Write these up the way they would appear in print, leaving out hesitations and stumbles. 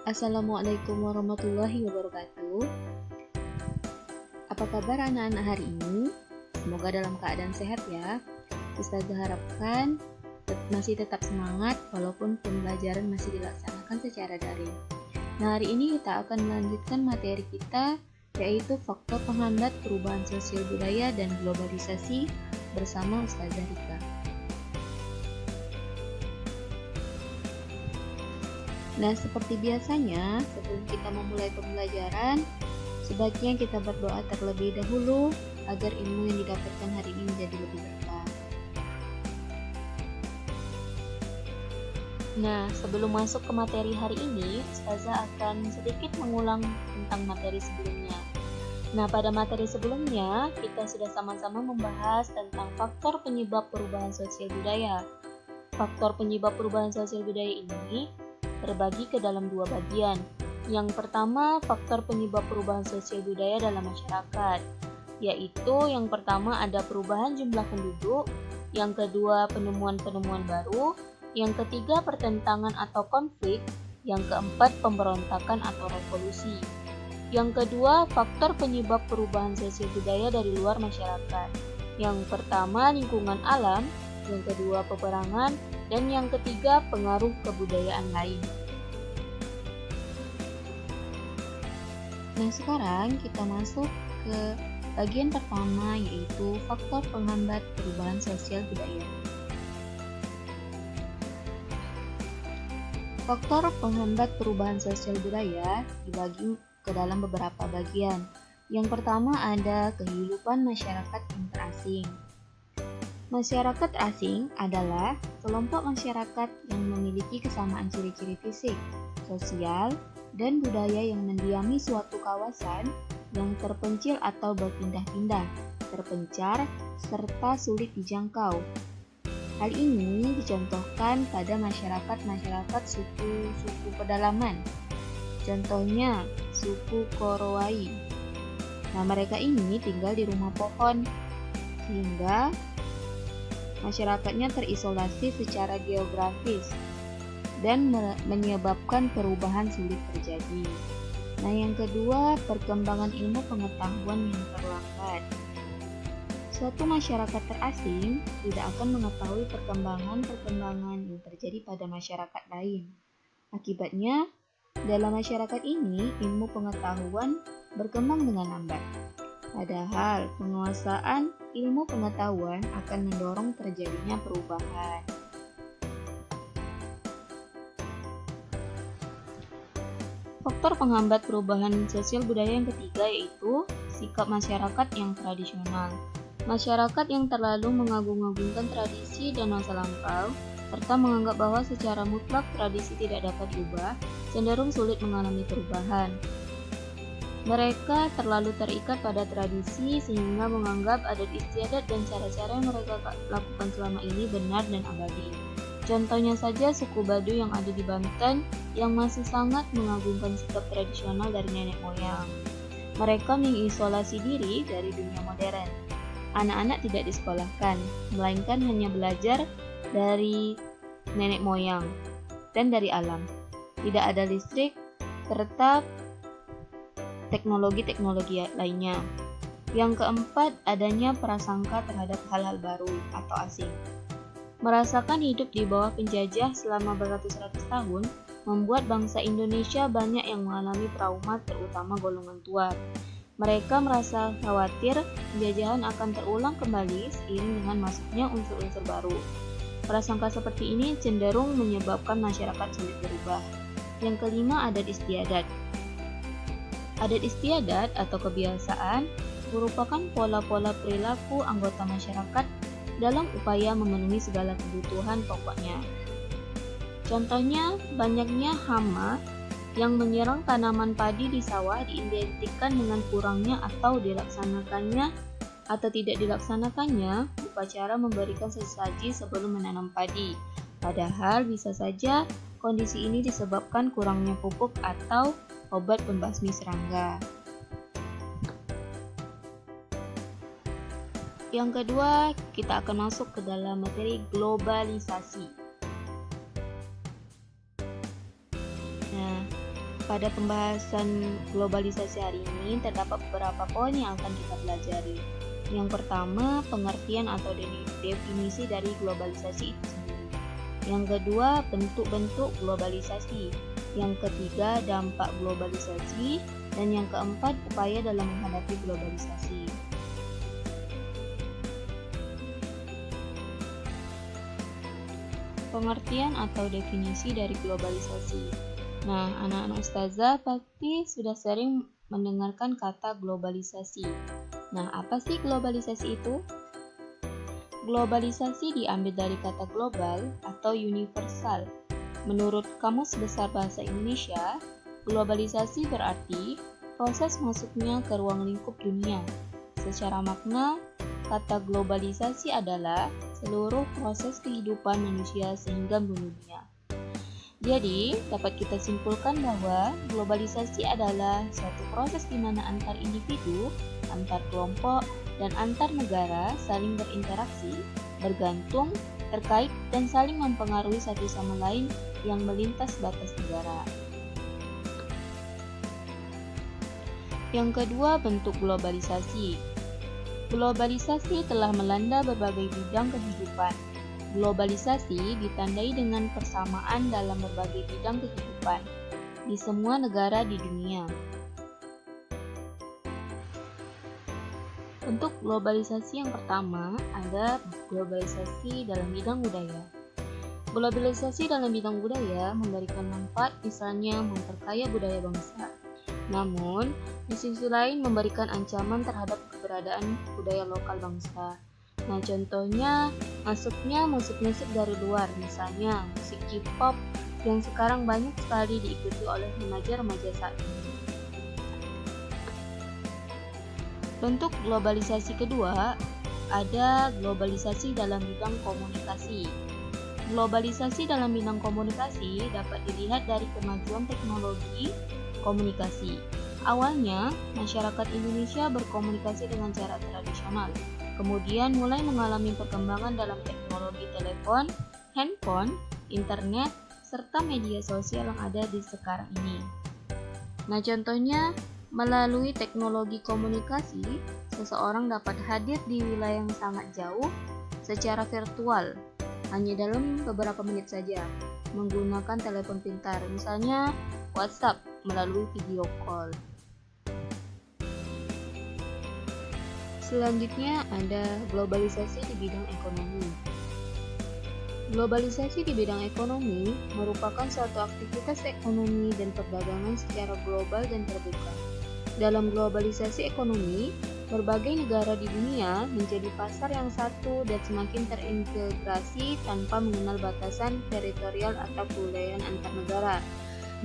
Assalamualaikum warahmatullahi wabarakatuh. Apa kabar anak-anak hari ini? Semoga dalam keadaan sehat ya. Ustazah harapkan masih tetap semangat walaupun pembelajaran masih dilaksanakan secara daring. Nah, hari ini kita akan melanjutkan materi kita, yaitu faktor penghambat perubahan sosial budaya dan globalisasi bersama Ustazah Rika. Nah, seperti biasanya, sebelum kita memulai pembelajaran, sebaiknya kita berdoa terlebih dahulu agar ilmu yang didapatkan hari ini menjadi lebih berkah. Nah, sebelum masuk ke materi hari ini, Ustazah akan sedikit mengulang tentang materi sebelumnya. Nah, pada materi sebelumnya, kita sudah sama-sama membahas tentang faktor penyebab perubahan sosial budaya. Faktor penyebab perubahan sosial budaya ini terbagi ke dalam dua bagian. Yang pertama, faktor penyebab perubahan sosial budaya dalam masyarakat, yaitu yang pertama ada perubahan jumlah penduduk, yang kedua penemuan-penemuan baru, yang ketiga pertentangan atau konflik, yang keempat pemberontakan atau revolusi. Yang kedua, faktor penyebab perubahan sosial budaya dari luar masyarakat. Yang pertama lingkungan alam, yang kedua peperangan, dan yang ketiga pengaruh kebudayaan lain. Nah, sekarang kita masuk ke bagian pertama, yaitu faktor penghambat perubahan sosial budaya. Faktor penghambat perubahan sosial budaya dibagi ke dalam beberapa bagian. Yang pertama ada kehidupan masyarakat interasing. Masyarakat asing adalah kelompok masyarakat yang memiliki kesamaan ciri-ciri fisik, sosial, dan budaya yang mendiami suatu kawasan yang terpencil atau berpindah-pindah, terpencar, serta sulit dijangkau. Hal ini dicontohkan pada masyarakat suku pedalaman. Contohnya, suku Korowai. Nah, mereka ini tinggal di rumah pohon, sehingga masyarakatnya terisolasi secara geografis dan menyebabkan perubahan sulit terjadi. Nah, yang kedua, perkembangan ilmu pengetahuan yang terlambat. Suatu masyarakat terasing tidak akan mengetahui perkembangan yang terjadi pada masyarakat lain. Akibatnya, dalam masyarakat ini, ilmu pengetahuan berkembang dengan lambat. Padahal, penguasaan ilmu pengetahuan akan mendorong terjadinya perubahan. Faktor penghambat perubahan sosial budaya yang ketiga yaitu sikap masyarakat yang tradisional. Masyarakat yang terlalu mengagung-agungkan tradisi dan masa lampau, serta menganggap bahwa secara mutlak tradisi tidak dapat diubah, cenderung sulit mengalami perubahan. Mereka terlalu terikat pada tradisi sehingga menganggap adat istiadat dan cara-cara yang mereka lakukan selama ini benar dan abadi. Contohnya saja suku Baduy yang ada di Banten yang masih sangat mengagungkan sikap tradisional dari nenek moyang. Mereka mengisolasi diri dari dunia modern. Anak-anak tidak disekolahkan, melainkan hanya belajar dari nenek moyang dan dari alam. Tidak ada listrik serta teknologi-teknologi lainnya. Yang keempat, adanya prasangka terhadap hal-hal baru atau asing. Merasakan hidup di bawah penjajah selama beratus-ratus tahun membuat bangsa Indonesia banyak yang mengalami trauma, terutama golongan tua. Mereka merasa khawatir penjajahan akan terulang kembali seiring dengan masuknya unsur-unsur baru. Prasangka seperti ini cenderung menyebabkan masyarakat sulit berubah. Yang kelima, adat istiadat. Adat istiadat atau kebiasaan merupakan pola-pola perilaku anggota masyarakat dalam upaya memenuhi segala kebutuhan pokoknya. Contohnya, banyaknya hama yang menyerang tanaman padi di sawah diidentikan dengan kurangnya atau tidak dilaksanakannya upacara memberikan sesaji sebelum menanam padi. Padahal bisa saja kondisi ini disebabkan kurangnya pupuk atau obat pembasmi serangga. Yang kedua, kita akan masuk ke dalam materi globalisasi. Nah, Pada pembahasan globalisasi hari ini, terdapat beberapa poin yang akan kita pelajari. Yang pertama, pengertian atau definisi dari globalisasi itu sendiri. Yang kedua, bentuk-bentuk globalisasi. Yang ketiga, dampak globalisasi. Dan yang keempat, upaya dalam menghadapi globalisasi. Pengertian atau definisi dari globalisasi. Nah, anak-anak ustazah pasti sudah sering mendengarkan kata globalisasi. Nah, apa sih globalisasi itu? Globalisasi diambil dari kata global atau universal. Menurut Kamus Besar Bahasa Indonesia, globalisasi berarti proses masuknya ke ruang lingkup dunia. Secara makna, kata globalisasi adalah seluruh proses kehidupan manusia sehingga mendunia. Jadi, dapat kita simpulkan bahwa globalisasi adalah suatu proses di mana antar individu, antar kelompok, dan antar negara saling berinteraksi, bergantung, terkait, dan saling mempengaruhi satu sama lain yang melintas batas negara. Yang kedua, bentuk globalisasi. Globalisasi telah melanda berbagai bidang kehidupan. Globalisasi ditandai dengan persamaan dalam berbagai bidang kehidupan di semua negara di dunia. Untuk globalisasi yang pertama, ada globalisasi dalam bidang budaya. Globalisasi dalam bidang budaya memberikan manfaat, misalnya memperkaya budaya bangsa. Namun, di sisi lain memberikan ancaman terhadap keberadaan budaya lokal bangsa. Nah, contohnya masuknya musik-musik dari luar, misalnya musik K-pop yang sekarang banyak sekali diikuti oleh remaja-remaja saat ini. Bentuk globalisasi kedua, ada globalisasi dalam bidang komunikasi. Globalisasi dalam bidang komunikasi dapat dilihat dari kemajuan teknologi komunikasi. Awalnya, masyarakat Indonesia berkomunikasi dengan cara tradisional. Kemudian mulai mengalami perkembangan dalam teknologi telepon, handphone, internet, serta media sosial yang ada di sekarang ini. Nah, contohnya, melalui teknologi komunikasi, seseorang dapat hadir di wilayah yang sangat jauh secara virtual, hanya dalam beberapa menit saja, menggunakan telepon pintar, misalnya WhatsApp melalui video call. Selanjutnya ada globalisasi di bidang ekonomi. Globalisasi di bidang ekonomi merupakan suatu aktivitas ekonomi dan perdagangan secara global dan terbuka. Dalam globalisasi ekonomi, berbagai negara di dunia menjadi pasar yang satu dan semakin terintegrasi tanpa mengenal batasan teritorial atau kebudayaan antar negara.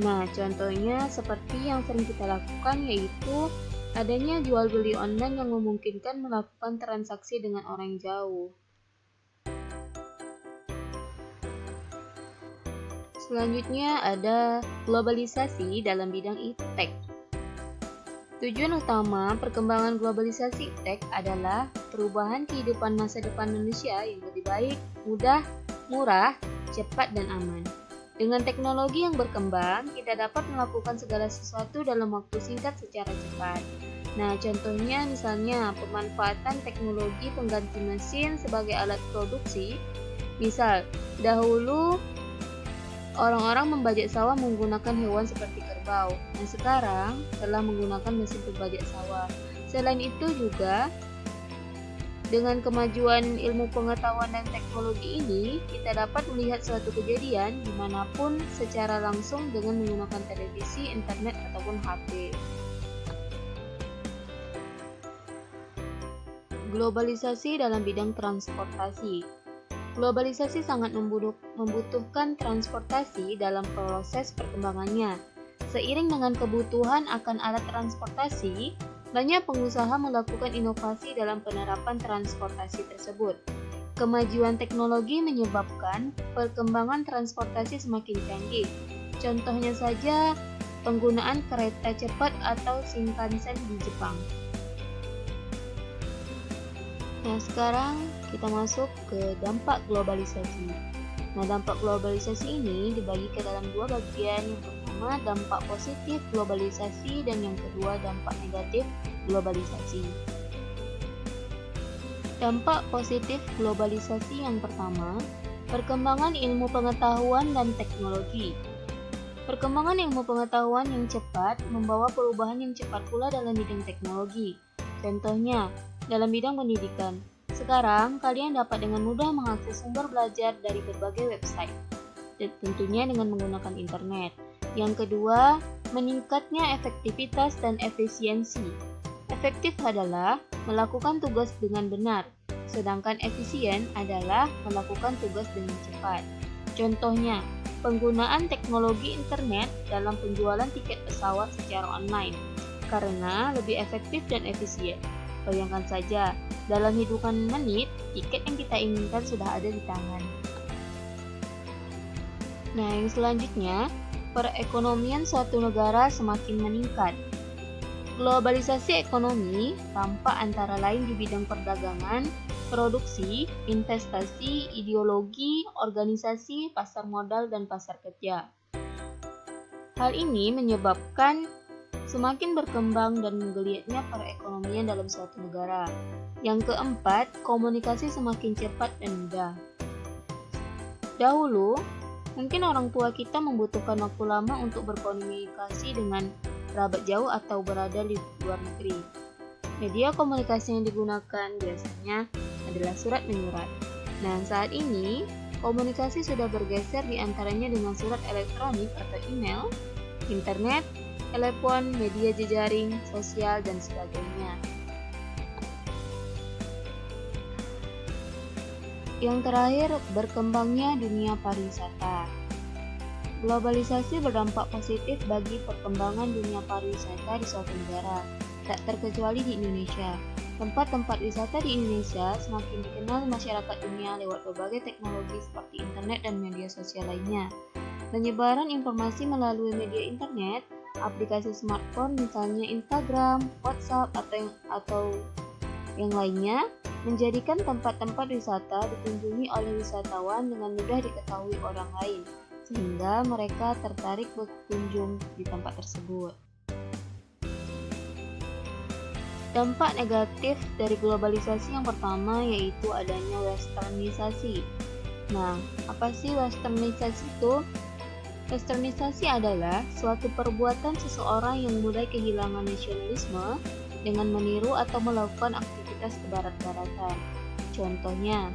Nah, contohnya seperti yang sering kita lakukan yaitu adanya jual beli online yang memungkinkan melakukan transaksi dengan orang jauh. Selanjutnya ada globalisasi dalam bidang iptek. Tujuan utama perkembangan globalisasi iptek adalah perubahan kehidupan masa depan manusia yang lebih baik, mudah, murah, cepat, dan aman. Dengan teknologi yang berkembang, kita dapat melakukan segala sesuatu dalam waktu singkat secara cepat. Nah, contohnya misalnya pemanfaatan teknologi pengganti mesin sebagai alat produksi. Misal, dahulu orang-orang membajak sawah menggunakan hewan seperti kerbau. Nah, sekarang telah menggunakan mesin pembajak sawah. Selain itu juga, dengan kemajuan ilmu pengetahuan dan teknologi ini, kita dapat melihat suatu kejadian dimanapun secara langsung dengan menggunakan televisi, internet, ataupun HP. Globalisasi dalam bidang transportasi. Globalisasi sangat membutuhkan transportasi dalam proses perkembangannya. Seiring dengan kebutuhan akan alat transportasi, banyak pengusaha melakukan inovasi dalam penerapan transportasi tersebut. Kemajuan teknologi menyebabkan perkembangan transportasi semakin canggih. Contohnya saja, penggunaan kereta cepat atau Shinkansen di Jepang. Nah, sekarang kita masuk ke dampak globalisasi. Nah, dampak globalisasi ini dibagi ke dalam dua bagian. Yang pertama pertama dampak positif globalisasi dan yang kedua dampak negatif globalisasi. Dampak positif globalisasi yang pertama, perkembangan ilmu pengetahuan dan teknologi. Perkembangan ilmu pengetahuan yang cepat membawa perubahan yang cepat pula dalam bidang teknologi. Contohnya, dalam bidang pendidikan. Sekarang, kalian dapat dengan mudah mengakses sumber belajar dari berbagai website, tentunya dengan menggunakan internet. Yang kedua, meningkatnya efektivitas dan efisiensi. Efektif adalah melakukan tugas dengan benar, sedangkan efisien adalah melakukan tugas dengan cepat. Contohnya, penggunaan teknologi internet dalam penjualan tiket pesawat secara online, karena lebih efektif dan efisien. Bayangkan saja, dalam hitungan menit, tiket yang kita inginkan sudah ada di tangan. Nah, yang selanjutnya, perekonomian suatu negara semakin meningkat. Globalisasi ekonomi tampak antara lain di bidang perdagangan, produksi, investasi, ideologi, organisasi, pasar modal, dan pasar kerja. Hal ini menyebabkan semakin berkembang dan menggeliatnya perekonomian dalam suatu negara. Yang keempat, komunikasi semakin cepat dan mudah. Dahulu, mungkin orang tua kita membutuhkan waktu lama untuk berkomunikasi dengan kerabat jauh atau berada di luar negeri. Media komunikasi yang digunakan biasanya adalah surat menyurat. Nah, saat ini, komunikasi sudah bergeser di antaranya dengan surat elektronik atau email, internet, telepon, media jejaring, sosial, dan sebagainya. Yang terakhir, berkembangnya dunia pariwisata. Globalisasi berdampak positif bagi perkembangan dunia pariwisata di suatu negara, tak terkecuali di Indonesia. Tempat-tempat wisata di Indonesia semakin dikenal masyarakat dunia lewat berbagai teknologi seperti internet dan media sosial lainnya. Penyebaran informasi melalui media internet, aplikasi smartphone misalnya Instagram, WhatsApp, atau yang lainnya, menjadikan tempat-tempat wisata dikunjungi oleh wisatawan dengan mudah diketahui orang lain, sehingga mereka tertarik berkunjung di tempat tersebut. Dampak negatif dari globalisasi yang pertama yaitu adanya westernisasi. Nah, apa sih westernisasi itu? Westernisasi adalah suatu perbuatan seseorang yang mulai kehilangan nasionalisme dengan meniru atau melakukan aktivitas kebarat-baratan. Contohnya,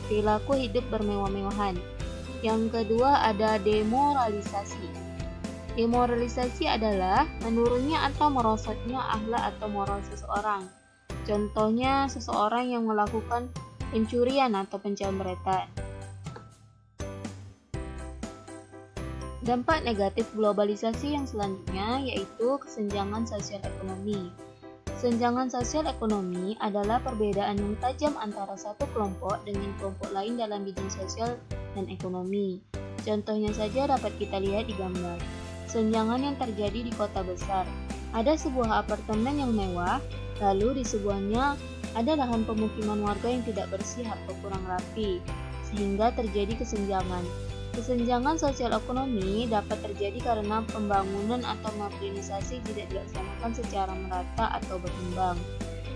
perilaku hidup bermewah-mewahan. Yang kedua ada demoralisasi. Demoralisasi adalah menurunnya atau merosotnya akhlak atau moral seseorang. Contohnya, seseorang yang melakukan pencurian atau penjamretan. Dampak negatif globalisasi yang selanjutnya yaitu kesenjangan sosial ekonomi. Kesenjangan sosial ekonomi adalah perbedaan yang tajam antara satu kelompok dengan kelompok lain dalam bidang sosial dan ekonomi. Contohnya saja dapat kita lihat di gambar. Kesenjangan yang terjadi di kota besar. Ada sebuah apartemen yang mewah, lalu di sebuahnya ada lahan pemukiman warga yang tidak bersih atau kurang rapi, sehingga terjadi kesenjangan. Kesenjangan sosial ekonomi dapat terjadi karena pembangunan atau modernisasi tidak dilaksanakan secara merata atau berimbang.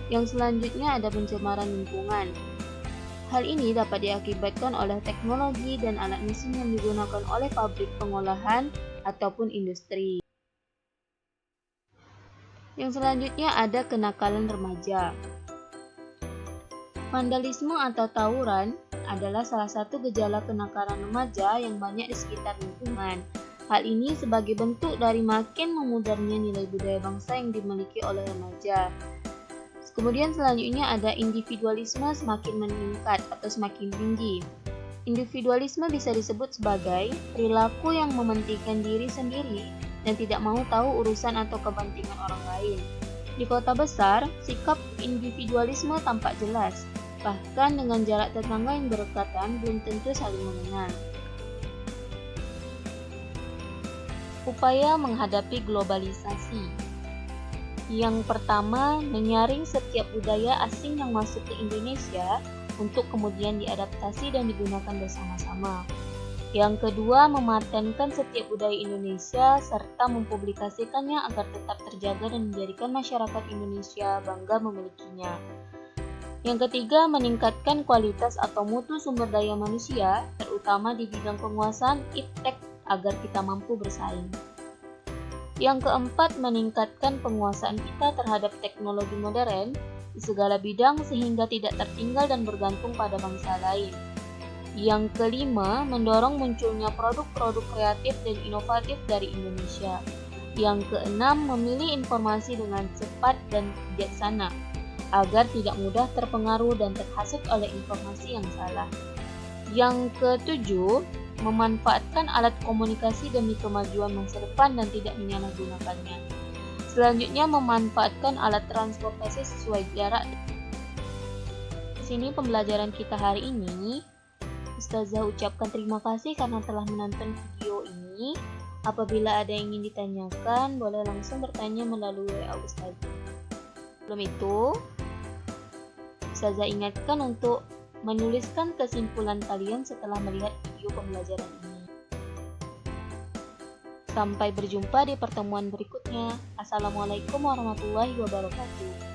Yang selanjutnya ada pencemaran lingkungan. Hal ini dapat diakibatkan oleh teknologi dan alat mesin yang digunakan oleh pabrik pengolahan ataupun industri. Yang selanjutnya ada kenakalan remaja. Vandalisme atau tawuran adalah salah satu gejala kenakalan remaja yang banyak di sekitar lingkungan. Hal ini sebagai bentuk dari makin memudarnya nilai budaya bangsa yang dimiliki oleh remaja. Kemudian selanjutnya ada individualisme semakin meningkat atau semakin tinggi. Individualisme bisa disebut sebagai perilaku yang mementingkan diri sendiri dan tidak mau tahu urusan atau kepentingan orang lain. Di kota besar, sikap individualisme tampak jelas. Bahkan dengan jarak tetangga yang berdekatan belum tentu saling mengenal. Upaya menghadapi globalisasi. Yang pertama, menyaring setiap budaya asing yang masuk ke Indonesia untuk kemudian diadaptasi dan digunakan bersama-sama. Yang kedua, mematenkan setiap budaya Indonesia serta mempublikasikannya agar tetap terjaga dan menjadikan masyarakat Indonesia bangga memilikinya. Yang ketiga, meningkatkan kualitas atau mutu sumber daya manusia, terutama di bidang penguasaan iptek agar kita mampu bersaing. Yang keempat, meningkatkan penguasaan kita terhadap teknologi modern di segala bidang sehingga tidak tertinggal dan bergantung pada bangsa lain. Yang kelima, mendorong munculnya produk-produk kreatif dan inovatif dari Indonesia. Yang keenam, memilih informasi dengan cepat dan bijaksana agar tidak mudah terpengaruh dan terhasut oleh informasi yang salah. Yang ketujuh, memanfaatkan alat komunikasi demi kemajuan masa depan dan tidak menyalahgunakannya. Selanjutnya, memanfaatkan alat transportasi sesuai jarak. Di sini pembelajaran kita hari ini. Ustazah ucapkan terima kasih karena telah menonton video ini. Apabila ada yang ingin ditanyakan, boleh langsung bertanya melalui WA Ustazah. Sebelum itu, Ustazah ingatkan untuk menuliskan kesimpulan kalian setelah melihat video pembelajaran ini. Sampai berjumpa di pertemuan berikutnya. Assalamualaikum warahmatullahi wabarakatuh.